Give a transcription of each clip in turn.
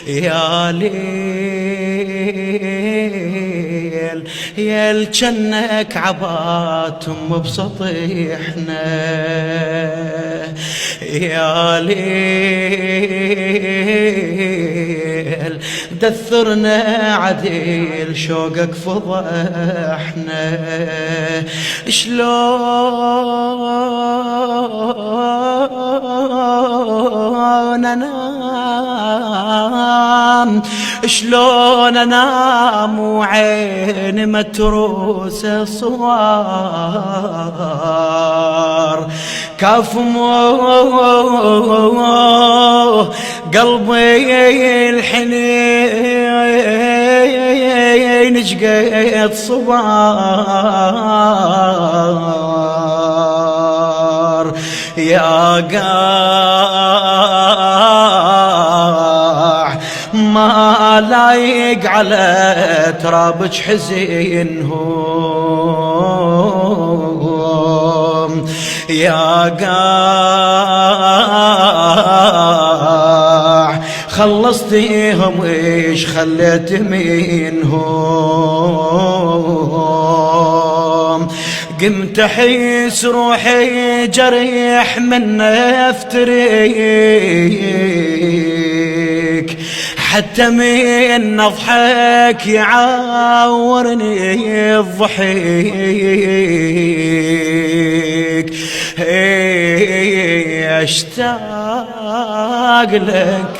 يا ليل يا جنك عباتهم بسطيحنا، يا ليل دثرنا عديل شوقك فضحنا، شلون انام شلون انام وعيني متروسه صوار، كاف قلبي الحنين شقيت صبار، يا قاع ما لايق على ترابك حزينهم، يا قاع خلصتيهم ايش خليت منهم، قمت احس روحي جريح من افتريك، حتى من اضحك يعورني الضحك، اشتاق لك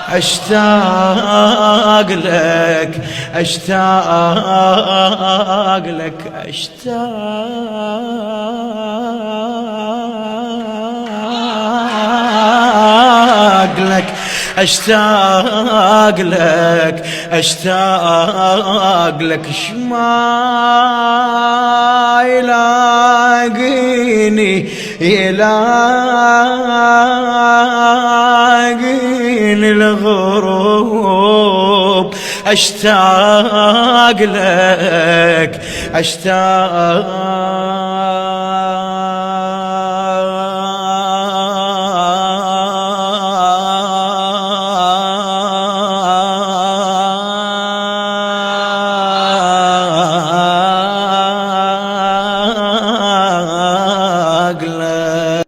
اشتاق لك اشتاق لك اشتاق لك اشتاق لك اشتاق لك، شما يلاقيني يلاقيني الغروب، اشتاق لك اشتاق